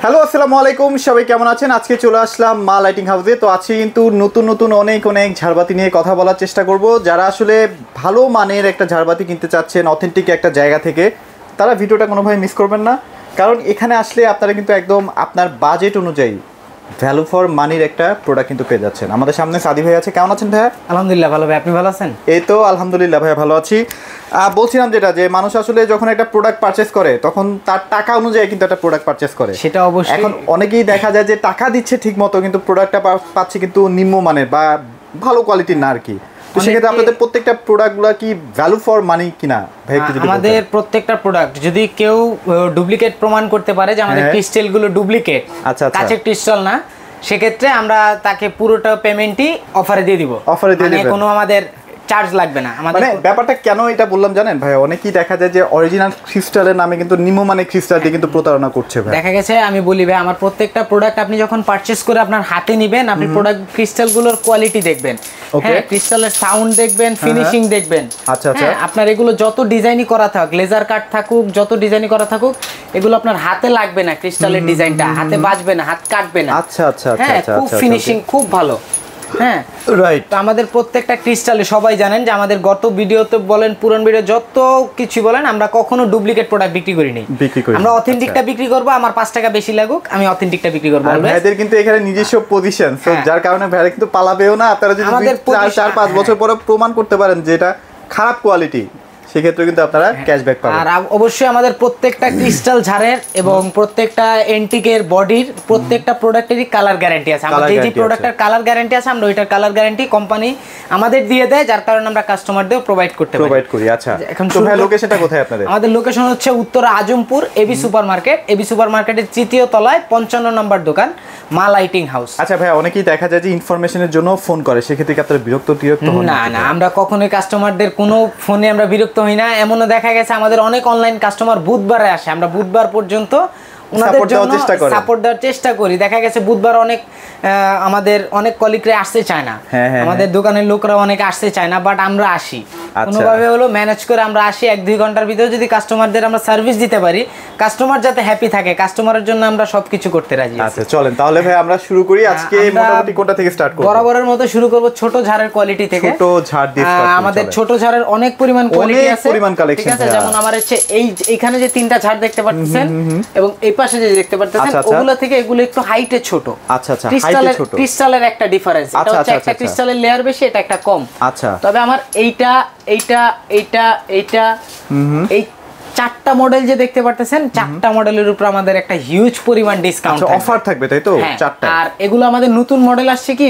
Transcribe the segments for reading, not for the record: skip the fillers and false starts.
Hello আসসালামু আলাইকুম, সবাই কেমন আছেন? আজকে চলে আসলাম মা লাইটিং হাউসে। তো আজকে কিন্তু নতুন অনেক ঝাড়বাতি নিয়ে কথা বলার চেষ্টা করব। যারা আসলে ভালো মানের একটা ঝাড়বাতি কিনতে চাচ্ছেন অথেন্টিক একটা জায়গা থেকে, তারা ভিডিওটা কোনোভাবে মিস করবেন না। কারণ এখানে আসলে আপনারা কিন্তু একদম আপনার বাজেট অনুযায়ী ভ্যালু ফর মানির একটা প্রোডাক্ট কিন্তু পেয়ে যাচ্ছেন। আমাদের সামনে সাদি ভাই আছে। কেমন আছেন ভাইয়া? আলহামদুলিল্লাহ ভালো ভাই, আপনি ভালো আছেন? এই তো আলহামদুলিল্লাহ ভাইয়া ভালো আছি। বলছিলাম যে মানুষ আসলে যখন একটা প্রোডাক্ট পারচেস করে তখন তার টাকা অনুযায়ী কিন্তু একটা প্রোডাক্ট পারচেস করে। সেটা অবশ্যই। এখন অনেকেই দেখা যায় যে টাকা দিচ্ছে ঠিক মতো, কিন্তু প্রোডাক্টটা পাচ্ছে কিন্তু নিম্নমানের বা ভালো কোয়ালিটির না আর কি। তো সেক্ষেত্রে আপনাদের প্রত্যেকটা প্রোডাক্টগুলো কি ভ্যালু ফর মানি কিনা? আমাদের প্রত্যেকটা প্রোডাক্ট যদি কেউ ডুপ্লিকেট প্রমাণ করতে পারে যে আমাদের ক্রিস্টালগুলো ডুপ্লিকেট, কাঁচের ক্রিস্টাল না, সেক্ষেত্রে আমরা তাকে পুরোটা পেমেন্টই অফারে দিয়ে দিব। মানে কোনো আমাদের চার্জ লাগবে না। মানে ব্যাপারটা কেন এটা বললাম জানেন ভাই, অনেকেই দেখা যায় যে অরিজিনাল ক্রিস্টালের নামে কিন্তু নিম্নমানের ক্রিস্টাল দিয়ে কিন্তু প্রতারণা করছে ভাই। দেখা গেছে, আমি বলি ভাই, আমার প্রত্যেকটা প্রোডাক্ট আপনি যখন পারচেজ করে আপনার হাতে নেবেন, আপনি প্রোডাক্ট ক্রিস্টালগুলোর কোয়ালিটি দেখবেন, হ্যাঁ, ক্রিস্টালের সাউন্ড দেখবেন, ফিনিশিং দেখবেন। আচ্ছা আচ্ছা। আপনার এগুলো যত ডিজাইনই করা থাকুক, লেজার কাট থাকুক, যত ডিজাইনই করা থাকুক, এগুলো আপনার হাতে লাগবে না। ক্রিস্টালের ডিজাইনটা হাতে বাজবে না, হাত কাটবে না। আচ্ছা আচ্ছা হ্যাঁ, খুব ফিনিশিং খুব ভালো। হ্যাঁ রাইট। তো আমাদের প্রত্যেকটা ক্রিস্টালে সবাই জানেন যে আমাদের গত ভিডিওতে বলেন, পুরান ভিডিও যত কিছু বলেন, আমরা কখনো ডুপ্লিকেট প্রোডাক্ট বিক্রি করি নাই। আমরা অথেন্টিকটা বিক্রি করব, আমার 5 টাকা বেশি লাগুক, আমি অথেন্টিকটা বিক্রি করব। ভাইদের কিন্তু এখানে নিজস্ব পজিশন, সো যার কারণে ভাইরা কিন্তু পালাবেও না। আপনারা যদি 4-5 বছর পরে প্রমাণ করতে পারেন যে এটা খারাপ কোয়ালিটি, সেক্ষেত্রে কিন্তু আপনারা ক্যাশব্যাক পাবেন। আর অবশ্যই আমাদের প্রত্যেকটা ক্রিস্টাল ঝাড়ের এবং প্রত্যেকটা এন্টিকের বডির প্রত্যেকটা প্রোডাক্টেরই কালার গ্যারান্টি আছে। আমাদের যে প্রোডাক্টের কালার গ্যারান্টি আছে, আমরা ওইটার কালার গ্যারান্টি কোম্পানি আমাদের দিয়ে দেয়, যার কারণে আমরা কাস্টমারদেরও প্রোভাইড করি। আচ্ছা, এখন তো ভাই লোকেশনটা কোথায় আপনাদের? আমাদের লোকেশন হচ্ছে উত্তর Azampur AB super market. AB super মার্কেটের 3য় তলায় 55 নম্বর দোকান, মা লাইটিং হাউস। আচ্ছা ভাই, অনেকেই দেখা যায় যে ইনফরমেশনের জন্য ফোন করে, সেক্ষেত্রে কি আপনারা বিরক্ত হন? না না, আমরা কখনোই কাস্টমারদের কোনো ফোনে আমরা বিরক্ত হই না। এমনও দেখা গেছে আমাদের অনেক অনলাইন কাস্টমার বুধবারে আসে, আমরা বুধবার পর্যন্ত ওনাদের জন্য সাপোর্ট দেওয়ার চেষ্টা করি। দেখা গেছে বুধবার আমাদের অনেক কলিগরা আসতে চায় না, আমাদের দোকানের লোকরা অনেক আসতে চায় না, বাট আমরা আসি কোনোভাবে হলো ম্যানেজ করে। আমরা আসি 1-2 ঘন্টার ভিতরে যদি কাস্টমারদের আমরা সার্ভিস দিতে পারি, কাস্টমার যাতে হ্যাপি থাকে, কাস্টমারের জন্য আমরা সবকিছু করতে রাজি আছি। আচ্ছা চলেন তাহলে ভাই আমরা শুরু করি। আজকে মোটামুটি কোনটা থেকে স্টার্ট করব? বরাবরের মতো শুরু করব ছোট ঝাড়ের কোয়ালিটি থেকে। ছোট ঝাড় দিয়ে স্টার্ট করব। আমাদের ছোট ঝাড়ের অনেক পরিমাণ কোয়ালিটি আছে, ঠিক আছে? যেমন আমার হচ্ছে এইখানে যে 3টা ঝাড় দেখতে পাচ্ছেন এবং এই পাশে যে দেখতে পাচ্ছেন, ওগুলো থেকে এগুলো একটু হাইটে ছোট। আচ্ছা আচ্ছা, হাইটে ছোট। ক্রিস্টালের একটা ডিফারেন্স, এটা হচ্ছে একটা ক্রিস্টালের লেয়ার বেশি, এটা একটা কম। আচ্ছা, তবে আমার এইটা এই 4টা মডেল যে দেখতে পারতেছেন, 4টা মডেলের উপর আমাদের একটা হিউজ পরিমাণ ডিসকাউন্ট অফার থাকবে, তাই তো? 4টা। আর এগুলো আমাদের নতুন মডেল আসছে কি,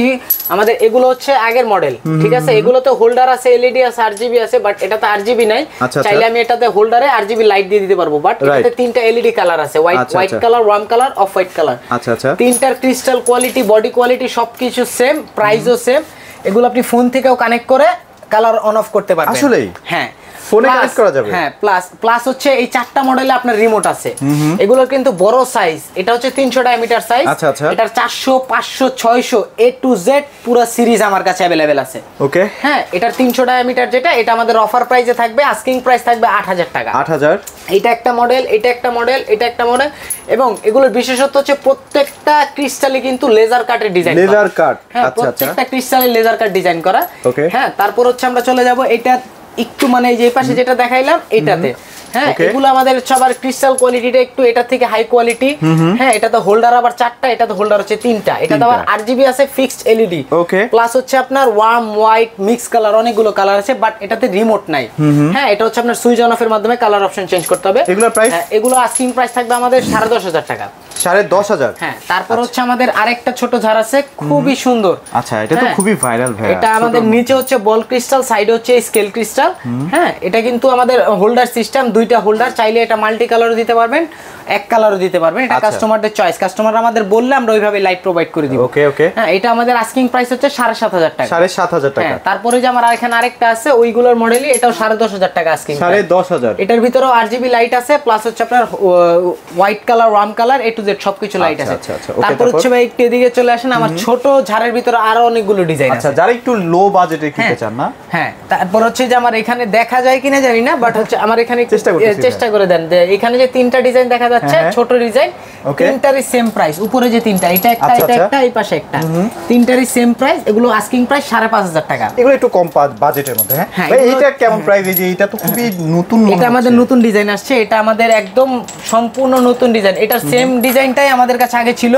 আমাদের এগুলো হচ্ছে আগের মডেল, ঠিক আছে? এগুলোতে হোল্ডার আছে, এলইডি আছে, আরজিবি আছে, বাট এটাতে আরজিবি নাই। চাইলে আমি এটাতে হোল্ডারে আরজিবি লাইট দিয়ে দিতে পারবো, বাট এটাতে 3টা এলইডি কালার আছে, white colour, worm colour, off white colour. আচ্ছা আচ্ছা। 3টার ক্রিস্টাল কোয়ালিটি, বডি কোয়ালিটি সবকিছু সেম, প্রাইসও সেম। এগুলো আপনি ফোন থেকেও কানেক্ট করে কালার অন অফ করতে পারবেন। আসলেই? হ্যাঁ, ফোনে কানেক্ট করা যাবে। হ্যাঁ, প্লাস হচ্ছে এই 4টা মডেলে আপনার রিমোট আছে। এগুলোর কিন্তু বড় সাইজ, এটা হচ্ছে 300 ডায়ামিটার সাইজ। আচ্ছা আচ্ছা। এটার 400, 500, 600 A to Z পুরো সিরিজ আমার কাছে अवेलेबल আছে। ওকে। হ্যাঁ, এটার 300 ডায়ামিটার যেটা, এটা আমাদের অফার প্রাইসে থাকবে, আস্কিং প্রাইস থাকবে 8000 টাকা। 8000। এটা একটা মডেল, এটা একটা মডেল, এটা একটা মডেল। এবং এগুলোর বিশেষত্ব হচ্ছে প্রত্যেকটা ক্রিস্টালে কিন্তু লেজার কাটের ডিজাইন, লেজার কাট। হ্যাঁ, প্রত্যেকটা ক্রিস্টালে লেজার কাট ডিজাইন করা। ওকে। হ্যাঁ, তারপর হচ্ছে আমরা চলে যাব এটা একটু, মানে যে পাশে যেটা দেখাইলাম এটাতে। হ্যাঁ, এগুলো আমাদের সবার ক্রিস্টাল কোয়ালিটিটা একটু এটার থেকে হাই কোয়ালিটি। হ্যাঁ, এটাতে হোল্ডার আবার 4টা, এটাতে হোল্ডার হচ্ছে 3টা। এটাতে আবার আরজিবি আছে, ফিক্সড এলইডি, প্লাস হচ্ছে আপনার ওয়ার্ম, হোয়াইট, মিক্স কালার, অনেকগুলো কালার আছে, বাট এটাতে রিমোট নাই। হ্যাঁ, এটা হচ্ছে আপনার সুইচ অন অফ এর মাধ্যমে কালার অপশন চেঞ্জ করতে হবে। এগুলোর প্রাইস? এগুলো আস্কিং প্রাইস থাকবে আমাদের 10,500 টাকা। 10,500? হ্যাঁ। তারপর হচ্ছে আমাদের আরেকটা ছোট ঝাড় আছে, খুবই সুন্দর। আচ্ছা, এটা তো খুবই ভাইরাল ভাই। এটা আমাদের নিচে হচ্ছে বল ক্রিস্টাল, সাইডে হচ্ছে স্কেল ক্রিস্টাল। হ্যাঁ, এটা কিন্তু আমাদের হোল্ডার সিস্টেম, 2টা হোল্ডার, চাইলে এটা মাল্টি কালারও দিতে পারবেন, এক কালারও দিতে পারবেন। এটা কাস্টমারদের চয়েস, কাস্টমার আমাদের বললে আমরা ওইভাবে লাইট প্রোভাইড করে দিব। ওকে ওকে। হ্যাঁ, এটা আমাদের আস্কিং প্রাইস হচ্ছে 7,500 টাকা। 7,500 টাকা। তারপরে যে আমার এখানে আরেকটা আছে ওইগুলোর মডেলই, এটাও 10,500 টাকা আস্কিং। 10,500। এটার ভিতরেও আরজিবি লাইট আছে, প্লাস হচ্ছে আপনার white colour, worm colour, A to Z Z সবকিছু লাইট আছে। তারপর হচ্ছে ভাই একটু এদিকে চলে আসেন, আমার ছোট ঝাড়ের ভিতরে আরো অনেকগুলো ডিজাইন আছে। আচ্ছা, যারা একটু লো বাজেটে কিনতে চান না? হ্যাঁ, তারপর হচ্ছে যে আমার এখানে দেখা যায় কিনা জানি না, বাট হচ্ছে আমার এখানে চেষ্টা করে দেন। এখানে যে তিনটা ডিজাইন দেখা যাচ্ছে ছোট ডিজাইন, তিনটারই সেম প্রাইস। উপরে যে তিনটা, এটা একটা, এটা একটা, এই পাশে একটা, তিনটারই সেম প্রাইস। এগুলো আস্কিং প্রাইস 5,500 টাকা। এগুলো একটু কম বাজেটের মধ্যে। হ্যাঁ ভাই, এটা কেমন প্রাইস? এই যে এটা তো খুবই নতুন, এটা আমাদের নতুন ডিজাইন আসছে, এটা আমাদের একদম সম্পূর্ণ নতুন ডিজাইন। এটা সেম ডিজাইনটাই আমাদের কাছে আগে ছিল।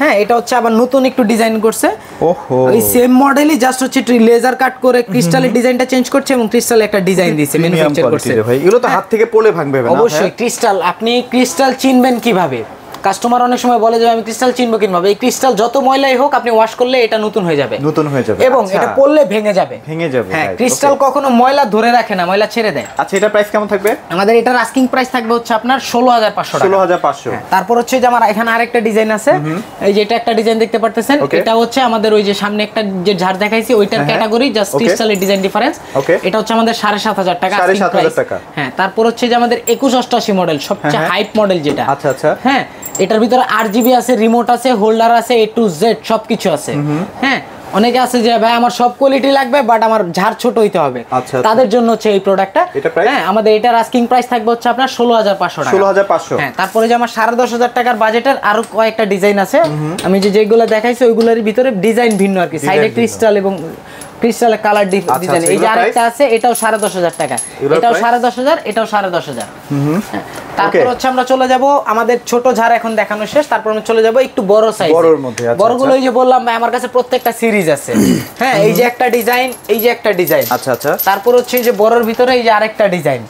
হ্যাঁ, এটা হচ্ছে আবার নতুন একটু ডিজাইন করছে। ওহো, এই সেম মডেলই জাস্ট হচ্ছে লেজার কাট করে ক্রিস্টালের ডিজাইনটা চেঞ্জ করছে এবং ক্রিস্টাল একটা ডিজাইন দিয়েছে, ম্যানুফ্যাকচার করছে। ভাই এগুলো তো হাত থেকে পড়লে ভাঙবে না? অবশ্যই। ক্রিস্টাল, আপনি ক্রিস্টাল চিনবেন কিভাবে? কাস্টমার অনেক সময় বলে যে আমি ক্রিস্টাল চিনবো কিভাবে? এই ক্রিস্টাল যত ময়লাই হোক আপনি ওয়াশ করলে এটা নতুন হয়ে যাবে, এবং এটা পড়লে ভেঙে যাবে। হ্যাঁ, ক্রিস্টাল কখনো ময়লা ধরে রাখে না, ময়লা ছেড়ে দেয়। আচ্ছা, এটা প্রাইস কেমন থাকবে? আমাদের এটার আস্কিং প্রাইস থাকবে হচ্ছে আপনার 16,500 টাকা। 16,500। তারপর হচ্ছে যে আমার এখানে আরেকটা ডিজাইন আছে, এই যে এটা একটা ডিজাইন দেখতে পারতেছেন, এটা হচ্ছে আমাদের ওই যে সামনে একটা যে ঝাড় দেখাইছি ওইটার ক্যাটাগরি, জাস্ট ক্রিস্টালের ডিজাইন ডিফারেন্স। এটা হচ্ছে আমাদের 7,500 টাকা। 7,500 টাকা। হ্যাঁ, তারপর হচ্ছে যে আমাদের 2188 মডেল, সবচেয়ে হাইপ মডেল যেটা। আচ্ছা আচ্ছা। হ্যাঁ, এটার ভিতরে RGB আছে, রিমোট আছে, হোল্ডার আছে, A to Z সবকিছু আছে। হ্যাঁ, অনেকে আছে যে ভাই আমার সব কোয়ালিটি লাগবে বাট আমার ঝাড় ছোট হইতে হবে, তাদের জন্য হচ্ছে এই প্রোডাক্টটা। হ্যাঁ, আমাদের এটার আস্কিং প্রাইস থাকবে হচ্ছে আপনার 16,500 টাকা। 16,500। হ্যাঁ, তারপরে যে আমার 10,500 টাকার বাজেটের আরো কয়েকটা ডিজাইন আছে, আমি যেগুলো দেখাইছি ওইগুলোর ভিতরে ডিজাইন ভিন্ন আর কি, সাইডে ক্রিস্টাল এবং ক্রিস্টালের কালার ডিজাইন। এই যে আরেকটা আছে, এটাও 10,500 টাকা, এটাও 10,500, এটাও 10,500। তারপর হচ্ছে আমরা চলে যাব, আমাদের ছোট ঝাড় এখন দেখানো শেষ, তারপর আমরা চলে যাব একটু বড় সাইজ, বড়র মধ্যে। বড়গুলো এই যে বললাম ভাই আমার কাছে প্রত্যেকটা সিরিজ আছে। হ্যাঁ, এই যে একটা ডিজাইন, এই যে একটা ডিজাইন। আচ্ছা আচ্ছা। তারপর হচ্ছে এই যে বড়র ভিতরে এই যে আরেকটা ডিজাইন।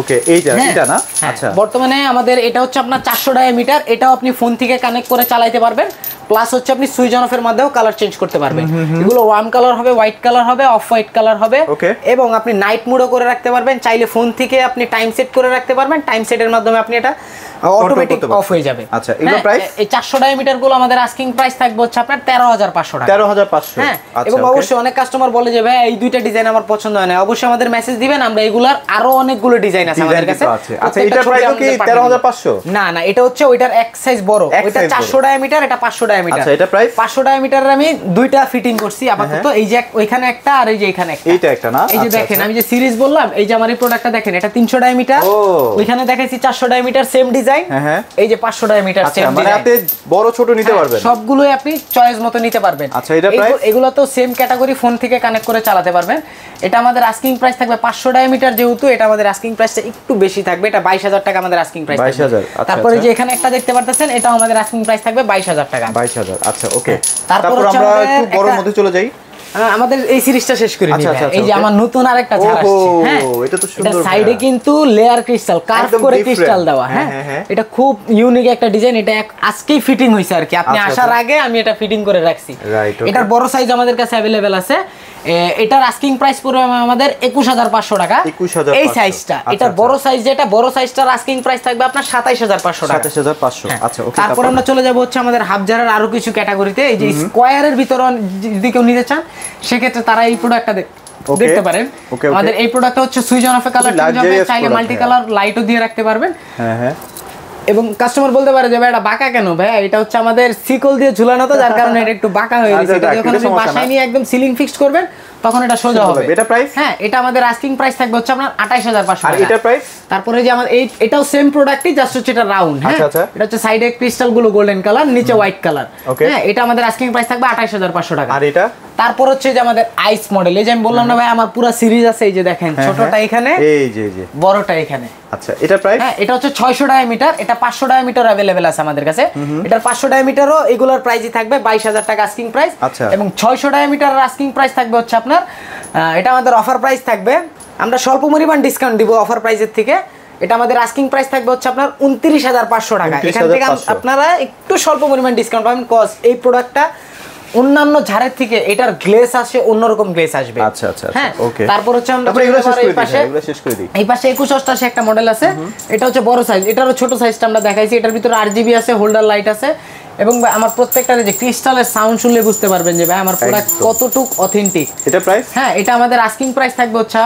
ওকে, এটা না? আচ্ছা, বর্তমানে আমাদের এটা হচ্ছে আপনার 400 ডায়ামিটার, এটাও আপনি ফোন থেকে কানেক্ট করে চালাতে পারবেন, প্লাস হচ্ছে আপনি সুইচ অন অফের মাধ্যমেও কালার চেঞ্জ করতে পারবেন। এগুলো ওয়ার্ম কালার হবে, হোয়াইট কালার হবে, অফ হোয়াইট কালার হবে, এবং আপনি নাইট মোডও করে রাখতে পারবেন। চাইলে ফোন থেকে আপনি টাইম সেট করে রাখতে পারবেন, টাইম সেটের মাধ্যমে আপনি এটা অটোমেটিক অফ হয়ে যাবে। আচ্ছা, এগুলো প্রাইস? এই 400 ডায়ামিটার গুলো আমাদের আস্কিং প্রাইস থাকবে হচ্ছে আপনার 13,500 টাকা। 13,500। হ্যাঁ, এবং অবশ্যই অনেক কাস্টমার বলে যে ভাই এই দুইটা ডিজাইন আমার পছন্দ হয় না, অবশ্যই আমাদের মেসেজ দিবেন, আমরা এগুলার আরো অনেকগুলো ডিজাইন আছে আমাদের কাছে। আচ্ছা, এটা প্রাইস কি 13,500? না না, এটা হচ্ছে ওইটার এক সাইজ বড়, ওইটা 400 ডায়ামিটার, এটা 500 ডায়ামিটার। আচ্ছা, এটা প্রাইস? 500 ডায়ামিটারের আমি দুইটা ফিটিং করছি আপাতত, এই যে ওইখানে একটা আর এই যে এখানে একটা। এইটা একটা না? এই যে দেখেন আমি যে সিরিজ বললাম, এই যে আমার এই প্রোডাক্টটা দেখেন, এটা 300 ডায়ামিটার, ওইখানে দেখাইছি 400 ডায়ামিটার সেম ডিজাইন, এই যে 500 ডায়ামিটার সেম ডিজাইন। মানে আপনি বড় ছোট নিতে পারবেন, সবগুলোই আপনি চয়েস মতো নিতে পারবেন। আচ্ছা, এটা প্রাইস? এগুলো তো সেম ক্যাটাগরি, ফোন থেকে কানেক্ট করে চালাতে পারবেন। এটা আমাদের আস্কিং প্রাইস থাকবে 500 ডায়ামিটার, যেহেতু এটা আমাদের আস্কিং প্রাইসটা একটু বেশি থাকবে, এটা 22,000 টাকা আমাদের আস্কিং প্রাইস থাকবে। 22,000। তারপরে যে এখানে একটা দেখতে পারতেছেন, এটাও আমাদের আস্কিং প্রাইস থাকবে 22,000 টাকা। 22,000। আচ্ছা, ওকে। তারপর আমরা একটু বড়র মধ্যে চলে যাই। আমাদের এই সিরিজটা শেষ করে নিই। এই যে আমার নতুন আরেকটা ঝাড় আসছে। হ্যাঁ, এটা তো সুন্দর, এটা সাইডে কিন্তু লেয়ার ক্রিস্টাল কার্ভ করে ক্রিস্টাল দেওয়া। হ্যাঁ, এটা খুব ইউনিক একটা ডিজাইন, এটা আজকেই ফিটিং হইছে আর কি, আপনি আসার আগে আমি এটা ফিটিং করে রাখছি। এটার বড় সাইজ আমাদের কাছে अवेलेबल আছে। এটার আস্কিং প্রাইস পড়বে আমাদের 21,500 টাকা, এই সাইজটা। এটার বড় সাইজ যেটা, বড় সাইজটার আস্কিং প্রাইস থাকবে আপনার 27,500 টাকা। 27,500। আচ্ছা, ওকে। তারপর আমরা চলে যাব হচ্ছে আমাদের হাফ জারের আরো কিছু ক্যাটাগরিতে। এই যে স্কয়ারের ভিতরে যদি কেউ নিতে চান, সেক্ষেত্রে তারা এই প্রোডাক্টটা দেখতে পারেন। আমাদের এই প্রোডাক্টটা হচ্ছে সুইচ অন অফে কালার চেঞ্জ হবে, চাইলে মাল্টি কালার লাইটও দিয়ে রাখতে পারবেন। হ্যাঁ হ্যাঁ। এবং কাস্টমার বলতে পারে যে ভাই এটা বাঁকা কেন? ভাই এটা হচ্ছে আমাদের সিকল দিয়ে ঝুলানো, তো যার কারণে এটা একটু বাঁকা হয়ে গেছে। যখন আপনি বাসায় নিয়ে একদম সিলিং ফিক্সড করবেন তখন এটা সোজা হবে। এটা প্রাইস? হ্যাঁ, এটা আমাদের আস্কিং প্রাইস থাকবে হচ্ছে আপনার 28,500 টাকা। আর এটা প্রাইস? তারপরে যে আমাদের এটাও সেম প্রোডাক্টই, জাস্ট হচ্ছে এটা রাউন্ড। হ্যাঁ, এটা হচ্ছে সাইডে ক্রিস্টাল গুলো গোল্ডেন কালার, নিচে হোয়াইট কালার। হ্যাঁ, এটা আমাদের আস্কিং প্রাইস থাকবে 28,500 টাকা। আর এটা? তারপর হচ্ছে যে আমাদের আইস মডেল, এই যে আমি বললাম না ভাই আমার পুরো সিরিজ আছে, এই যে দেখেন ছোটটা এখানে, এই যে বড়টা এখানে। আচ্ছা, এটা প্রাইস? হ্যাঁ, এটা হচ্ছে 600 ডায়ামিটার, এটা 500 ডায়ামিটার अवेलेबल আছে আমাদের কাছে। এটার 500 ডায়ামিটারও এগুলোর প্রাইসই থাকবে 22,000 টাকা আস্কিং প্রাইস। এবং 600 ডায়ামিটারের আস্কিং প্রাইস থাকবে হচ্ছে আপনার, এটা আমাদের অফার প্রাইস থাকবে, আমরা স্বল্প পরিমাণ ডিসকাউন্ট দিব অফার প্রাইসের থেকে। এটা আমাদের আস্কিং প্রাইস থাকবে হচ্ছে আপনার 29,500 টাকা। এখান থেকে আপনারা একটু স্বল্প পরিমাণ ডিসকাউন্ট পাবেন, কজ এই প্রোডাক্টটা অন্যান্য ঝাড়ের থেকে এটার গ্লেস আসে, অন্যরকম গ্লেস আসবে। আচ্ছা আচ্ছা, হ্যাঁ, ওকে। তারপর হচ্ছে আমরা এই পাশে 2188 একটা মডেল আছে, এটা হচ্ছে বড় সাইজ, এটারও ছোট সাইজটা আমরা দেখাইছি। এটার ভিতরে RGB আছে, হোল্ডার লাইট আছে, এবং আমার প্রত্যেকটার যে ক্রিস্টালের সাউন্ড শুনলে বুঝতে পারবেন যে ভাই আমার প্রোডাক্ট কতটুকু অথেন্টিক। এটা প্রাইস? হ্যাঁ, এটা আমাদের আস্কিং প্রাইস থাকবে হচ্ছে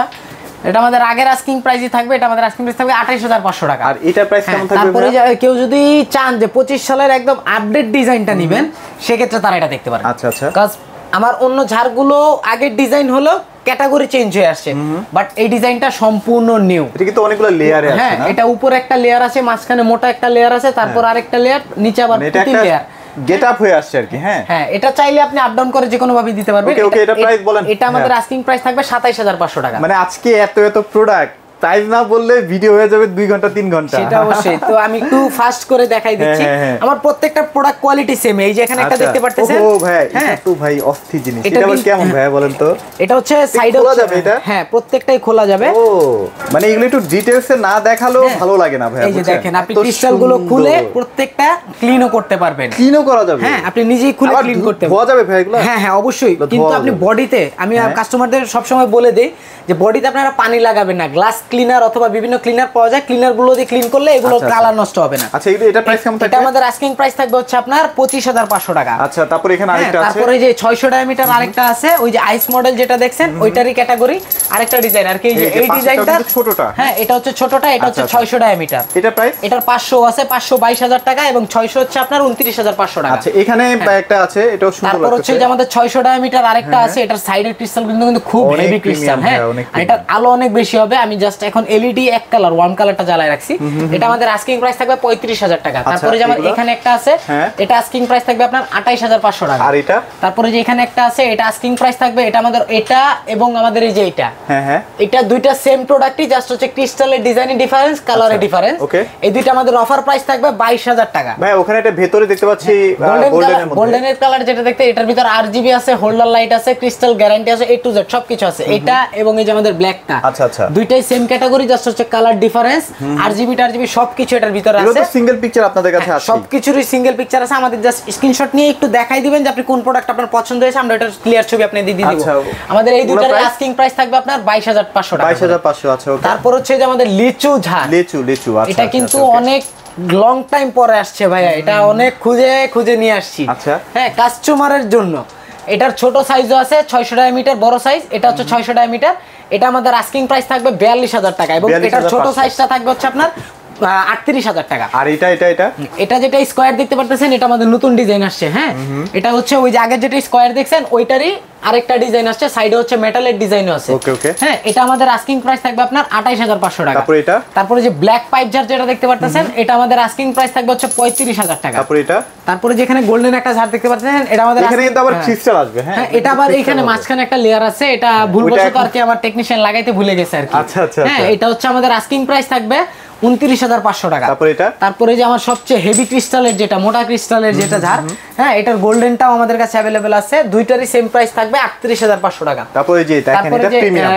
এটা আমাদের আগের আস্কিং প্রাইসই থাকবে, এটা আমাদের আস্কিং প্রাইস থাকবে 28500 টাকা। আর এটা প্রাইস কেমন থাকবে? তারপরে কেউ যদি চান যে 25 সালের একদম আপডেট ডিজাইনটা নেবেন, সেক্ষেত্রে তারা এটা দেখতে পারেন। আচ্ছা আচ্ছা। কারণ আমার অন্য ঝাড়গুলো আগের ডিজাইন হলো ক্যাটাগরি চেঞ্জ হয়ে আসছে, বাট এই ডিজাইনটা সম্পূর্ণ নিউ। এটা কিন্তু অনেকগুলো লেয়ারে আছে। হ্যাঁ, এটা উপরে একটা লেয়ার আছে, মাঝখানে মোটা একটা লেয়ার আছে, তারপর আরেকটা লেয়ার, নিচে আবার তিন লেয়ার গেট আপ হয়ে আসছে আর কি। হ্যাঁ হ্যাঁ, এটা চাইলে আপনি আপ ডাউন করে যে কোনো ভাবে দিতে পারবেন। ওকে ওকে, এটা প্রাইস বলেন। এটা আমাদের আস্কিং প্রাইস থাকবে 27500 টাকা। মানে আজকে এত এত প্রোডাক্ট, প্রাইস না বললে ভিডিও হয়ে যাবে 2 ঘন্টা 3 ঘন্টা। সেটা অবশ্যই। তো আমি একটু ফাস্ট করে দেখাই দিচ্ছি। আমার প্রত্যেকটা প্রোডাক্ট কোয়ালিটি সেম। এই যে এখানে একটা দেখতে পারতেছেন, ও ভাই এটা তো ভাই অস্থির জিনিস। এটা আবার কেমন ভাই বলেন তো? এটা হচ্ছে সাইডে খোলা যাবে এটা? হ্যাঁ, প্রত্যেকটাই খোলা যাবে। ও মানে এগুলো একটু ডিটেইলসে না দেখালেও ভালো লাগে না ভাই। এই যে দেখেন, আপনি ক্রিস্টাল গুলো খুলে প্রত্যেকটা ক্লিনও করতে পারবেন। ক্লিনও করা যাবে? হ্যাঁ, আপনি নিজেই খুলে ক্লিন করতে পারবেন। ধোয়া যাবে ভাই এগুলো? হ্যাঁ হ্যাঁ, অবশ্যই। কিন্তু আপনি বডিতে, আমি কাস্টমারদের সব সময় বলে দেই যে বডিতে আপনারা পানি লাগাবেন না। গ্লাস ক্লিনার অথবা বিভিন্ন ক্লিনার পাওয়া যায়, ক্লিনার গুলো দিয়ে ক্লিন করলে এগুলো কালার নষ্ট হবে না। আচ্ছা, এটা প্রাইস কেমন থাকবে? এটা আমাদের আস্কিং প্রাইস থাকবে হচ্ছে আপনার 25500 টাকা। আচ্ছা, তারপর এখানে আরেকটা আছে। তারপরে যে 600 ডায়ামিটার আরেকটা আছে, ওই যে আইস মডেল যেটা দেখছেন ওইটারই ক্যাটাগরি আরেকটা ডিজাইন। আর কি এই ডিজাইনটা ছোটটা। হ্যাঁ, এটা হচ্ছে ছোটটা, এটা হচ্ছে 600 ডায়ামিটার। এটা প্রাইস? এটার 500 আছে, 522000 টাকা, এবং 600 হচ্ছে আপনার 29500 টাকা। আচ্ছা, এখানে একটা আছে, এটাও সুন্দর। তারপর হচ্ছে যে আমাদের 600 ডায়ামিটার আরেকটা আছে, এটার সাইডের ক্রিস্টাল কিন্তু খুব হেভি ক্রিস্টাল। হ্যাঁ, আর এটার আলো অনেক বেশি হবে। আমি জাস্ট এখন এলইডি এক কালার, ওয়ান কালারটা জ্বালায় রাখছি। এটা আমাদের আস্কিং প্রাইস থাকবে 35000 টাকা। তারপরে যে আমাদের এখানে একটা আছে, এটা আস্কিং প্রাইস থাকবে আপনার 28500 টাকা। আর এটা? তারপরে যে এখানে একটা আছে, এটা আস্কিং প্রাইস থাকবে, এটা আমাদের এটা এবং আমাদের এই যে এটা, হ্যাঁ হ্যাঁ, এটা দুইটা সেম প্রোডাক্টই, জাস্ট হচ্ছে ক্রিস্টালের ডিজাইনে ডিফারেন্স, কালারে ডিফারেন্স। ওকে, এই দুইটা আমাদের অফার প্রাইস থাকবে 22000 টাকা। ভাই ওখানে এটা ভেতরে দেখতে পাচ্ছি গোল্ডেনের কালার যেটা দেখতে, এটার ভিতর আরজিবি আছে, হোল্ডার লাইট আছে, ক্রিস্টাল গ্যারান্টি আছে, A to Z সবকিছু আছে। এটা এবং এই যে আমাদের ব্ল্যাকটা, আচ্ছা আচ্ছা, দুইটাই সেম ক্যাটাগরি, জাস্ট হচ্ছে কালার ডিফারেন্স। আরজিবি টারজিবি সবকিছু এটার ভিতরে আছে। এটা তো সিঙ্গেল পিকচার আপনাদের কাছে আছে? সবকিছুরই সিঙ্গেল পিকচার আছে। আমাদের জাস্ট স্ক্রিনশট নিয়ে একটু দেখাই দিবেন যে আপনি কোন প্রোডাক্ট আপনার পছন্দ হয়েছে, আমরা এটার ক্লিয়ার ছবি আপনি দিয়ে দিব। আমাদের এই দুইটার আস্কিং প্রাইস থাকবে আপনার 22500 টাকা। 22500। আচ্ছা, ওকে। তারপর হচ্ছে যে আমাদের লিচু ঝাড়, লিচু। আচ্ছা, এটা কিন্তু অনেক লং টাইম পরে আসছে ভাইয়া, এটা অনেক খুঁজে নিয়ে আসছি। আচ্ছা, হ্যাঁ, কাস্টমারের জন্য। এটার ছোট সাইজও আছে, 600 ডায়ামিটার, বড় সাইজ এটা হচ্ছে 600 ডায়ামিটার। এটা আমাদের আস্কিং প্রাইস থাকবে 42000 টাকা, এবং এটার ছোট সাইজটা থাকবে হচ্ছে আপনার 38000 টাকা। আর এটা যেটা স্কয়ার দেখতে পারতেছেন, এটা আমাদের নতুন ডিজাইন আসছে। হ্যাঁ, এটা হচ্ছে ওই যে আগে যেটা স্কয়ার দেখছেন ওইটারই আরেকটা ডিজাইন আসছে, সাইডে হচ্ছে মেটালের ডিজাইনও আছে। ওকে ওকে। হ্যাঁ, এটা আমাদের আস্কিং প্রাইস থাকবে আপনার 28500 টাকা। তারপরে যে ব্ল্যাক পাইপ জার যেটা দেখতে পারতেছেন, এটা আমাদের আস্কিং প্রাইস থাকবে হচ্ছে 35000 টাকা। তারপরে যেখানে গোল্ডেন একটা ঝাড় দেখতে পাচ্ছেন, এটা আমাদের এখানে কিন্তু আবার ক্রিস্টাল আসবে। হ্যাঁ, এটা আবার এখানে মাঝখানে একটা লেয়ার আছে, এটা ভুলবশত আর কি আমার টেকনিশিয়ান লাগাইতে ভুলে গেছে আর কি। আচ্ছা। হ্যাঁ, এটা হচ্ছে আমাদের আস্কিং প্রাইস থাকবে 29500 টাকা। তারপরে যে আমার সবচেয়ে হেভি ক্রিস্টালের যেটা, মোটা ক্রিস্টালের যেটা ঝাড়, হ্যাঁ, এটার গোল্ডেনটাও আমাদের কাছে अवेलेबल আছে। দুইটারই সেম প্রাইস থাকবে 38500 টাকা। তারপরে যে দেখেন এটা প্রিমিয়াম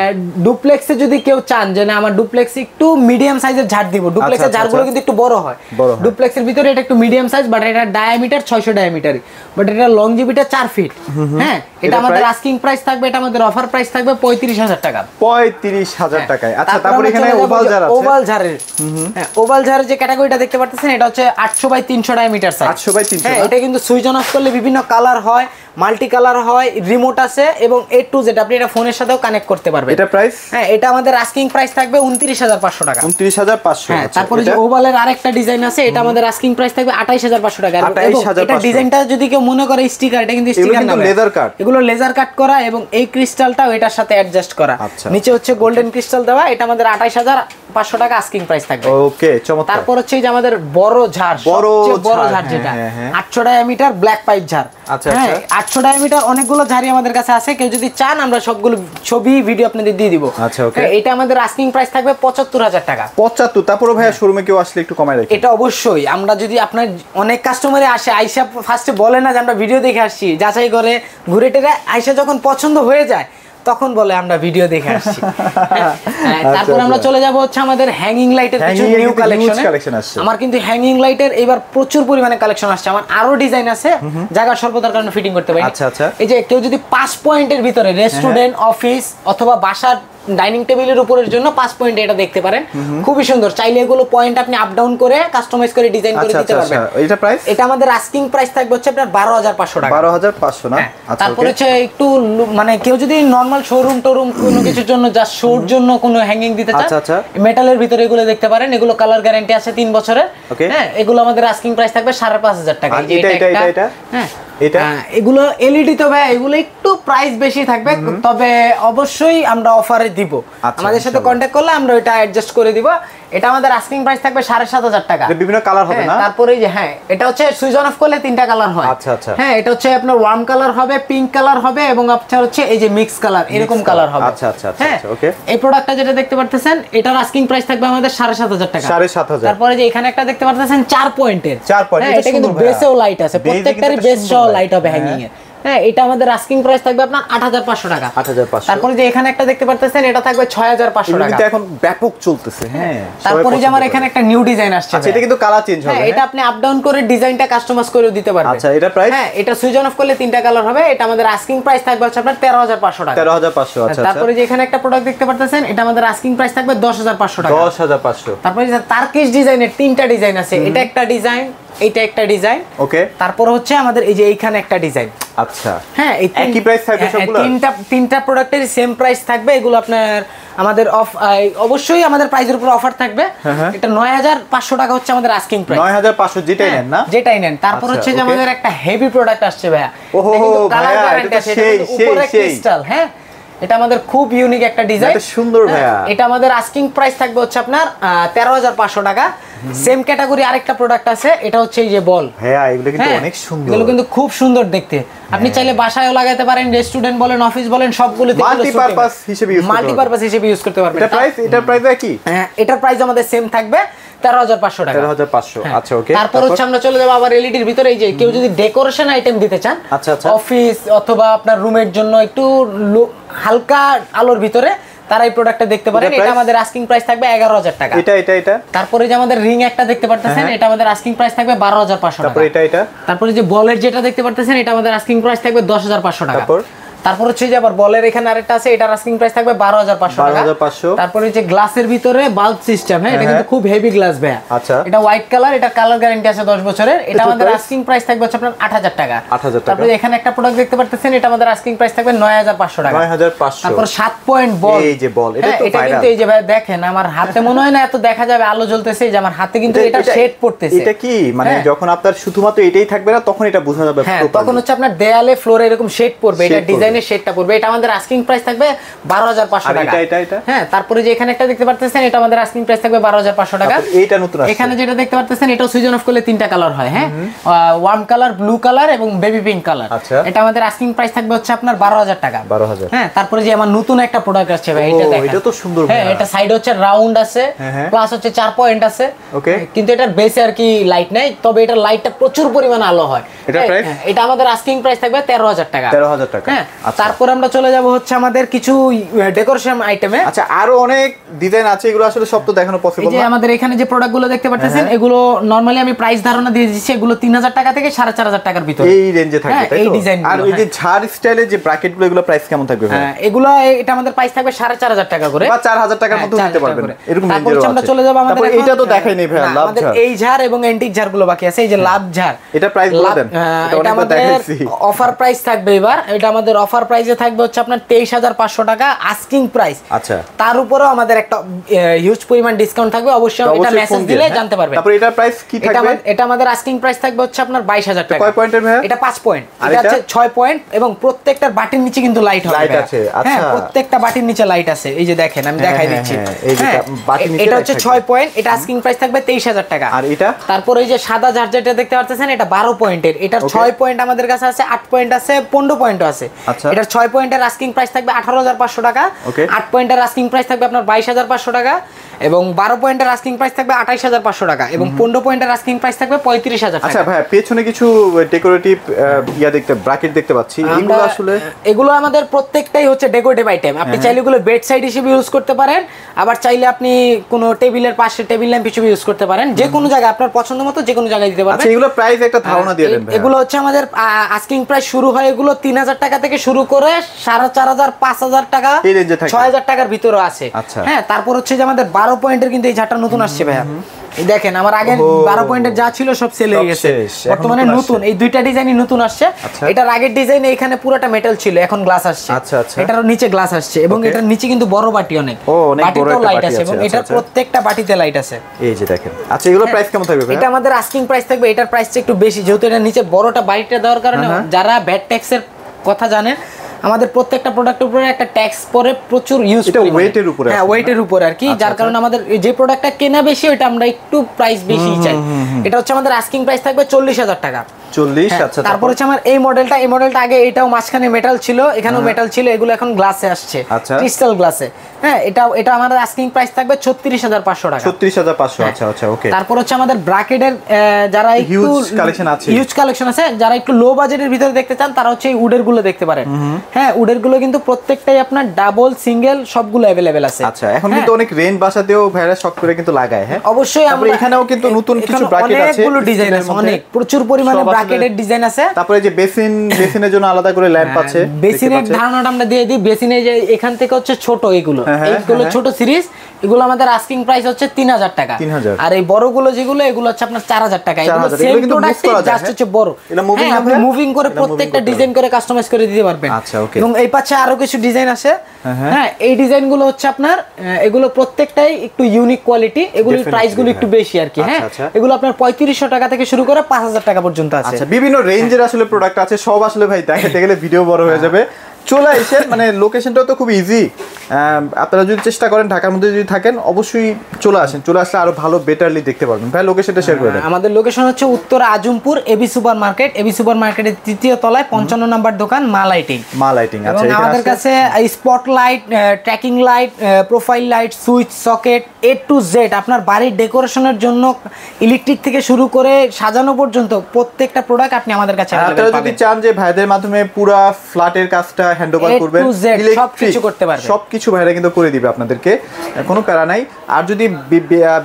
ডুপ্লেক্সে যদি কেউ চান যে না আমার ডুপ্লেক্স একটু মিডিয়াম সাইজের ঝাড় দিব, ডুপ্লেক্সের ঝাড়গুলো কিন্তু একটু বড় হয়। ডুপ্লেক্সের ভিতরে এটা একটু মিডিয়াম সাইজ, বাট এটা ডায়ামিটার 600 ডায়ামিটারই, বাট এটা লংজিভিটি 4 ফিট। হ্যাঁ, এটা আমাদের আস্কিং প্রাইস থাকবে, এটা আমাদের অফার প্রাইস থাকবে 35000 টাকা। 35000 টাকায়। আচ্ছা, তারপরে এখানে ওভাল ঝাড় আছে। ওভাল ঝাড়ের, হ্যাঁ, ওভাল ঝাড়ের যে ক্যাটাগরিটা দেখতে পাচ্ছেন, এটা হচ্ছে 800 বাই 300 ডায়ামিটার সাইজ। 800 বাই 300। হ্যাঁ, এটা কিন্তু সুইচ অন অফ করলে বিভিন্ন কালার হয়, মাল্টি কালার হয়, রিমোট আছে, এবং A to Z আপনি এটা ফোনের সাথেও কানেক্ট করতে পারবেন। এটা প্রাইস? হ্যাঁ, এটা আমাদের আস্কিং প্রাইস থাকবে 29500 টাকা। 29500। হ্যাঁ, তারপরে যে ওভালের আরেকটা ডিজাইন আছে, এটা আমাদের আস্কিং প্রাইস থাকবে 28500 টাকা। এটা ডিজাইনটা যদি কেউ মনে করে স্টিকার, এটা কিন্তু স্টিকার না, লেজার কাট। এগুলো লেজার কাট করা, এবং এই ক্রিস্টালটাও এটার সাথে অ্যাডজাস্ট করা। নিচে হচ্ছে গোল্ডেন ক্রিস্টাল দেওয়া। এটা আমাদের 28500 টাকা আস্কিং প্রাইস থাকবে। ওকে, চমৎকার। তারপর হচ্ছে যে আমাদের বড় ঝাড়, বড় ঝাড় যেটা 800 ডায়ামিটার ব্ল্যাক পাইপ ঝাড়। আচ্ছা, 800 ডায়ামিটার অনেকগুলো ঝাড়ি আমাদের কাছে আছে, কেউ যদি চান আমরা সবগুলো ছবি ভিডিও আপনাদের দিয়ে দিব। আচ্ছা, ওকে। এটা আমাদের আস্কিং প্রাইস থাকবে 75000 টাকা। 75। তারপরে ভাইয়া শোরুমে কেউ আসলে একটু কমায় রাখেন। এটা অবশ্যই, আমরা যদি আপনার অনেক কাস্টমারে আসে, আইসা ফার্স্টে বলে না যে আমরা ভিডিও দেখে আসছি, যাচাই করে ঘুরে টেরে আইসা যখন পছন্দ হয়ে যায় তখন বলে আমরা ভিডিও দেখে আসছি। তারপর আমরা চলে যাব হচ্ছে আমাদের হ্যাঙ্গিং লাইটের কিছু নিউ কালেকশন আসছে। আমার কিন্তু হ্যাঙ্গিং লাইটের এবার প্রচুর পরিমাণে কালেকশন আসছে। আমার আরো ডিজাইন আছে, জায়গা স্বল্পতার কারণে ফিটিং করতে পারি। আচ্ছা। এই যে কেউ যদি 5 পয়েন্টের ভিতরে রেস্টুরেন্ট, অফিস অথবা বাসার ডাইনিং টেবিলের উপরের জন্য 5 পয়েন্ট এটা দেখতে পারেন, খুবই সুন্দর। চাইলে এগুলো পয়েন্ট আপনি আপ ডাউন করে কাস্টমাইজ করে ডিজাইন করে দিতে পারবেন। এটা প্রাইস, এটা আমাদের আস্কিং প্রাইস থাকবে হচ্ছে আপনার 12500 টাকা। 12500 না? আচ্ছা, তারপর হচ্ছে একটু মানে কেউ যদি নরমাল শোরুম টোরুম কোনো কিছুর জন্য জাস্ট শোর জন্য কোনো হ্যাঙ্গিং দিতে চান, আচ্ছা মেটালের ভিতরে এগুলো দেখতে পারেন, এগুলো কালার গ্যারান্টি আছে 3 বছরের। হ্যাঁ, এগুলো আমাদের আস্কিং প্রাইস থাকবে 5500 টাকা। এটা হ্যাঁ, এটা এগুলো এলইডি, তবে এগুলো একটু প্রাইস বেশি থাকবে, তবে অবশ্যই আমরা অফারে দিব। আমাদের সাথে কন্টাক্ট করলে আমরা এটা অ্যাডজাস্ট করে দিব। এটা আমাদের আস্কিং প্রাইস থাকবে 7500 টাকা। বিভিন্ন কালার হবে না? তারপরে যে হ্যাঁ, এটা হচ্ছে সুইচ অন অফ করলে 3টা কালার হয়। আচ্ছা। হ্যাঁ, এটা হচ্ছে আপনার ওয়ার্ম কালার হবে, পিঙ্ক কালার হবে এবং আপনার হচ্ছে এই যে মিক্স কালার, এরকম কালার হবে। আচ্ছা ওকে। এই প্রোডাক্টটা যেটা দেখতে পারতেছেন, এটার আস্কিং প্রাইস থাকবে আমাদের 7500 টাকা। 7500। তারপরে যে এখানে একটা দেখতে পারতেছেন 4 পয়েন্টের, 4 পয়েন্ট, এটা কিন্তু বেসেও লাইট আছে, প্রত্যেকটারই বেস সহ লাইট হবে হ্যাঙ্গিং এর। হ্যাঁ, এটা আমাদের আস্কিং প্রাইস থাকবে আপনার 8500 টাকা। 8500। তারপরে যে এখানে একটা দেখতে পারতেছেন, এটা থাকবে 6500 টাকা। এটা এখন ব্যাপক চলতেছে। হ্যাঁ, তারপরে যে আমার এখানে একটা নিউ ডিজাইন আসছে। আচ্ছা, এটা কিন্তু কালার চেঞ্জ হবে। হ্যাঁ, এটা আপনি আপ ডাউন করে ডিজাইনটা কাস্টমাইজ করে দিতে পারবেন। আচ্ছা, এটা প্রাইস? হ্যাঁ, এটা সুইচ অন অফ করলে 3টা কালার হবে। এটা আমাদের আস্কিং প্রাইস থাকবে হচ্ছে আপনার 13500 টাকা। 13500। আচ্ছা। তারপরে যে এখানে একটা প্রোডাক্ট দেখতে পারতেছেন, এটা আমাদের আস্কিং প্রাইস থাকবে 10500 টাকা। 10500। তারপরে যে তারকিশ ডিজাইনের 3টা ডিজাইন আছে, এটা একটা ডিজাইন, এইটা একটা ডিজাইন। ওকে। তারপর হচ্ছে আমাদের এই যে এইখানে একটা ডিজাইন। আচ্ছা। হ্যাঁ, একই প্রাইস থাকবে সবগুলো? তিনটা প্রোডাক্টের সেম প্রাইস থাকবে। এগুলো আপনার আমাদের অবশ্যই আমাদের প্রাইসের উপর অফার থাকবে। এটা 9500 টাকা হচ্ছে আমাদের আস্কিং প্রাইস। 9500 যেটাই নেন না? যেটাই নেন। তারপর হচ্ছে যে আমাদের একটা হেভি প্রোডাক্ট আসছে ভাইয়া। ওহো কালার গ্যারান্টি আছে, উপরে ক্রিস্টাল। হ্যাঁ, এটা আমাদের খুব ইউনিক একটা ডিজাইন, এটা সুন্দর ভাইয়া। এটা আমাদের আস্কিং প্রাইস থাকবে হচ্ছে আপনার 13500 টাকা। সেম ক্যাটাগরি আরেকটা প্রোডাক্ট আছে, এটা হচ্ছে এই যে বল। হ্যাঁ, এগুলো কিন্তু অনেক সুন্দর, এগুলো কিন্তু খুব সুন্দর দেখতে। আপনি চাইলে বাসায়ও লাগাতে পারেন, রেস্টুরেন্ট বলেন, অফিস বলেন, সবগুলোতে মাল্টিপারপাস হিসেবে ইউজ করতে পারবেন। এটার প্রাইস কি? হ্যাঁ, এটার প্রাইস আমাদের সেম থাকবে 13500 টাকা। 13500। আচ্ছা, ওকে। তারপর হচ্ছে আমরা চলে যাব আবার এলইডির ভিতরে। এই যে কেউ যদি ডেকোরেশন আইটেম দিতে চান, আচ্ছা, অফিস অথবা আপনার রুমের জন্য একটু হালকা আলোর ভিতরে, তারা এই প্রোডাক্টটা দেখতে পারেন। এটা আমাদের আস্কিং প্রাইস থাকবে 11000 টাকা। এটা তারপরে যে আমাদের রিং একটা দেখতে পারতেছেন, এটা আমাদের আস্কিং প্রাইস থাকবে 12500 টাকা। তারপর এটা তারপরে যে বলের যেটা দেখতে পারতেছেন, এটা আমাদের আস্কিং প্রাইস থাকবে 10500 টাকা। তারপর হচ্ছে যে আবার বলের এখানে আরেকটা আছে, এটার আস্কিং প্রাইস থাকবে 12500 টাকা। 12500। তারপরে যে গ্লাসের ভিতরে বাল্ব সিস্টেম, হ্যাঁ, এটা কিন্তু খুব হেভি গ্লাস ভাইয়া। আচ্ছা। এটা হোয়াইট কালার, এটা কালার গ্যারান্টি আছে 10 বছরের। এটা আমাদের আস্কিং প্রাইস থাকবে হচ্ছে আপনার 8000 টাকা। 8000 টাকা। তারপরে এখানে একটা প্রোডাক্ট দেখতে পারতেছেন, এটা আমাদের আস্কিং প্রাইস থাকবে 9500 টাকা। 9500। তারপর 7 পয়েন্ট বল, এই যে বল, এটা তো এটা ভাইরাল। কিন্তু এই যে ভাই দেখেন, আমার হাতে মনে হয় না এত দেখা যাবে, আলো জ্বলতেছে, এই যে আমার হাতে কিন্তু এটা শেড পড়তেছে। এটা কি মানে যখন আপনার শুধুমাত্র এটাই থাকবে না, তখন এটা বোঝা যাবে। হ্যাঁ, তখন হচ্ছে আপনার দেয়ালে ফ্লোরে এরকম শেড পড়বে, এটা ডিজাইনের শেডটা পড়বে। এটা আমাদের আস্কিং প্রাইস থাকবে 12500 টাকা। এটা হ্যাঁ, তারপরে যে এখানে একটা দেখতে পারতেছেন, এটা আমাদের আস্কিং প্রাইস থাকবে 12500 টাকা। এইটা নতুন আসছে। এখানে যেটা দেখতে পারতেছেন, এটা সুইচ অন অফ করলে 3টা কালার হয়। হ্যাঁ, ওয়ার্ম কালার, ব্লু কালার এবং বেবি পিঙ্ক কালার। এটা আমাদের আস্কিং প্রাইস থাকবে হচ্ছে আপনার 12000 টাকা। 12000। হ্যাঁ, তারপরে যে আমার নতুন একটা প্রোডাক্ট আসছে ভাই, এটা দেখেন। এটা তো সুন্দর। হ্যাঁ, এটা সাইডে হচ্ছে রাউন্ড আছে, প্লাস হচ্ছে 4 পয়েন্ট আছে। ওকে। কিন্তু এটার বেসে আর কি লাইট নাই, তবে এটার লাইটটা প্রচুর পরিমাণ আলো হয়। এটা আমাদের আস্কিং প্রাইস থাকবে 13000 টাকা। 13000 টাকা। হ্যাঁ, তারপর আমরা চলে যাব হচ্ছে আমাদের কিছু ডেকোরেশন আইটেমে। আচ্ছা, আরো অনেক ডিজাইন আছে, এগুলো আসলে সব তো দেখানো পসিবল না। এই যে আমাদের এখানে যে প্রোডাক্টগুলো দেখতে পাচ্ছেন, এগুলো নরমালি আমি প্রাইস ধারণা দিয়ে দিচ্ছি, এগুলো 3000 টাকা থেকে 4500 টাকার ভিতরে এই রেঞ্জে থাকবে, তাই এই তো? ডিজাইন। আর এই যে ঝাড় স্টাইলের যে ব্র্যাকেটগুলো, এগুলো প্রাইস কেমন থাকবে ভাই? হ্যাঁ, এগুলো এটা আমাদের প্রাইস থাকবে 4500 টাকা করে বা 4000 টাকার মধ্যে নিতে পারবেন, এরকম রেঞ্জের আছে। আমরা চলে যাব আমাদের, তারপর এটা তো দেখাই নেই ভাই, লাভ আমাদের ঝাড়। এই ঝাড় এবং এন্টিক ঝাড়গুলো বাকি আছে। এই যে লাভ ঝাড়, এটা প্রাইস বলে দেন। এটা আমাদের অফার প্রাইস থাকবে এবার। এটা আমাদের অফার প্রাইসে থাকবে হচ্ছে আপনার 23500 টাকা আস্কিং প্রাইস। আচ্ছা। তার উপরেও আমাদের একটা হিউজ পরিমাণ ডিসকাউন্ট থাকবে, অবশ্যই এটা মেসেজ দিলে জানতে পারবেন। তারপর এটা প্রাইস কি থাকবে? এটা আমাদের আস্কিং প্রাইস থাকবে হচ্ছে আপনার 22000 টাকা। কয় পয়েন্টের ভাই? এটা 5 পয়েন্ট, এটা হচ্ছে 6 পয়েন্ট এবং প্রত্যেকটার বাটির নিচে কিন্তু লাইট হবে। লাইট আছে। আচ্ছা। হ্যাঁ, প্রত্যেকটা বাটির নিচে লাইট আছে। এই যে দেখেন, আমি দেখাই দিচ্ছি। এই যে বাটির নিচে এটা হচ্ছে 6 পয়েন্ট, এটা আস্কিং প্রাইস থাকবে 23000 টাকা। আর এটা? তারপর এই যে সাদা ঝাড় যেটা দেখতে পাচ্ছেন, এটা 12 পয়েন্টের। এটার 6 পয়েন্ট আমাদের কাছে আছে, 8 পয়েন্ট আছে, 15 পয়েন্টও আছে। এটার 6 পয়েন্টের আস্কিং প্রাইস থাকবে 18500 টাকা। 8 পয়েন্টের আস্কিং প্রাইস থাকবে আপনার 22500 টাকা এবং 12 পয়েন্টের আস্কিং প্রাইস থাকবে 28500 টাকা এবং 15 পয়েন্টের আস্কিং প্রাইস থাকবে 35000 টাকা। আচ্ছা ভাই, পেছনে কিছু ডেকোরেটিভ ব্র্যাকেট দেখতে পাচ্ছি, এগুলো আসলে? এগুলো আমাদের প্রত্যেকটাই হচ্ছে ডেকোরেটিভ আইটেম। আপনি চাইলে এগুলো বেড সাইড হিসেবে ইউজ করতে পারেন, আবার চাইলে আপনি কোনো টেবিলের পাশে টেবিল ল্যাম্প হিসেবে ইউজ করতে পারেন। যে কোনো জায়গায় আপনার পছন্দ মতো যে কোনো জায়গায় দিতে পারবেন। আচ্ছা, এগুলো প্রাইস একটা ধারণা দিয়ে দেন ভাই। এগুলো হচ্ছে আমাদের আস্কিং প্রাইস শুরু হয়, এগুলো 3000 টাকা থেকে শুরু করে 4500 5000 টাকা এই রেঞ্জে থাকে, 6000 টাকার ভিতরে আছে। হ্যাঁ, তারপর হচ্ছে যে আমাদের 12 পয়েন্টের কিন্তু এই ঝাড়টা নতুন আসছে ভাইয়া। দেখেন আমার আগে 12 পয়েন্টের যা ছিল সব সেল হয়ে গেছে, বর্তমানে নতুন এই দুইটা ডিজাইনই নতুন আসছে। এটার আগের ডিজাইন এখানে পুরোটা মেটাল ছিল, এখন গ্লাস আসছে। এটার নিচে গ্লাস আসছে এবং এটার নিচে কিন্তু বড় বাটি অনেক, বাটিতেও লাইট আছে এবং এটার প্রত্যেকটা বাটিতে লাইট আছে। এই যে দেখেন। আচ্ছা, এগুলো প্রাইস কেমন থাকবে ভাই? এটা আমাদের আস্কিং প্রাইস থাকবে, এটার প্রাইসটা একটু বেশি, যেহেতু এটা নিচে বড়টা বাটিটা দেওয়ার কারণে যারা ব্যাট ট্যাক্সের কথা জানে, আমাদের প্রত্যেকটা প্রোডাক্টের উপরে একটা ট্যাক্স পরে প্রচুর ইউজ করি, এটা ওয়েটের উপরে। হ্যাঁ, ওয়েটের উপরে আর কি, যার কারণে আমাদের যে প্রোডাক্টটা কেনা বেশি ওটা আমরা একটু প্রাইস বেশি চাই। এটা হচ্ছে আমাদের আস্কিং প্রাইস থাকবে 40000 টাকা। 40। আচ্ছা, তারপর হচ্ছে আমার এই মডেলটা আগে এটাও মাঝখানে মেটাল ছিল, এখানেও মেটাল ছিল, এগুলো এখন গ্লাসে আসছে, ক্রিস্টাল গ্লাসে। হ্যাঁ, এটা আমাদের আস্কিং প্রাইস থাকবে 36500 টাকা। 36500। আচ্ছা আচ্ছা, ওকে। তারপর হচ্ছে আমাদের ব্র্যাকেটের যারা একটু হিউজ কালেকশন আছে, যারা একটু লো বাজেটের ভিতরে দেখতে চান তারা হচ্ছে এই উডের গুলো দেখতে পারেন। হ্যাঁ, উডের গুলো কিন্তু প্রত্যেকটাই আপনার ডাবল সিঙ্গেল সবগুলো अवेलेबल আছে। আচ্ছা, এখন কিন্তু অনেক রেন বাসাতেও ভাইরা শক করে কিন্তু লাগায়। হ্যাঁ, অবশ্যই। আমরা এখানেও কিন্তু নতুন কিছু ব্র্যাকেট আছে, অনেকগুলো ডিজাইন আছে, অনেক প্রচুর পরিমাণে ব্র্যাকেটের ডিজাইন আছে। তারপরে যে বেসিনের জন্য আলাদা করে ল্যাম্প আছে। বেসিনের ধারণাটা আমরা দিয়ে দিই। বেসিনে যে এখান থেকে হচ্ছে ছোট এইগুলো ছোট সিরিজ, এগুলো আমাদের আস্কিং প্রাইস হচ্ছে 3000 টাকা। আর এই বড়গুলো যেগুলো, এগুলো হচ্ছে আপনার 4000 টাকা। এগুলো সেম প্রোডাক্ট, জাস্ট হচ্ছে বড়। হ্যাঁ, আপনি মুভিং করে প্রত্যেকটা ডিজাইন করে কাস্টমাইজ করে দিতে পারবেন। আচ্ছা, ওকে। এবং এই পাশে আরো কিছু ডিজাইন আছে। হ্যাঁ, এই ডিজাইনগুলো হচ্ছে আপনার এগুলো প্রত্যেকটাই একটু ইউনিক কোয়ালিটি, এগুলোর প্রাইসগুলো একটু বেশি আর কি। হ্যাঁ, এগুলো আপনার 3500 টাকা থেকে শুরু করে 5000 টাকা পর্যন্ত আছে। আচ্ছা, বিভিন্ন রেঞ্জের আসলে প্রোডাক্ট আছে, সব আসলে ভাই দেখাতে গেলে ভিডিও বড় হয়ে যাবে। চলে আসেন, মানে লোকেশনটাও তো খুব ইজি। আপনারা যদি চেষ্টা করেন ঢাকার মধ্যে যদি থাকেন, অবশ্যই চলে আসেন। চলে আসলে আরো ভালো বেটারলি দেখতে পারবেন। ভাই, লোকেশনটা শেয়ার করে দেন। আমাদের লোকেশন হচ্ছে Uttara Azampur AB super market, AB super মার্কেটের 3য় তলায় 55 নম্বর দোকান, মা লাইটিং। আচ্ছা, আমাদের কাছে spotlight, tracking light, profile light, switch, socket, A to Z আপনার বাড়ির ডেকোরেশনের জন্য ইলেকট্রিক থেকে শুরু করে সাজানো পর্যন্ত প্রত্যেকটা প্রোডাক্ট আপনি আমাদের কাছে আপনারা যদি চান যে ভাইদের মাধ্যমে পুরো ফ্ল্যাটের কাজটা হ্যান্ডওভার করবেন, সবকিছু করতে পারবেন, সবকিছু ভাইরা কিন্তু করে দিবে আপনাদেরকে, কোনো প্যারা নাই। আর যদি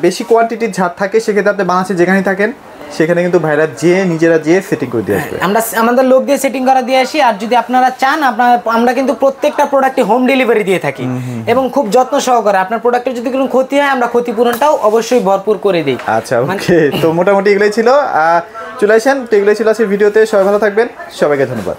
বেশি কোয়ান্টিটির ঝাড় থাকে, সেক্ষেত্রে আপনি বাংলাদেশে যেখানেই থাকেন সেখানে কিন্তু ভাইরা নিজেরা সেটিং করে দিয়ে আসবে। আমরা আমাদের লোক দিয়ে সেটিং করা দিয়ে আসি। আর যদি আপনারা চান, আমরা কিন্তু প্রত্যেকটা প্রোডাক্টে হোম ডেলিভারি দিয়ে থাকি এবং খুব যত্ন সহকারে। আপনার প্রোডাক্টের যদি কোনো ক্ষতি হয়, আমরা ক্ষতিপূরণটাও অবশ্যই ভরপুর করে দিই। আচ্ছা, ওকে। তো মোটামুটি এগুলোই ছিল। চলে আসেন, এগুলোই ছিল আজকের ভিডিওতে। সবাই ভালো থাকবেন, সবাইকে ধন্যবাদ।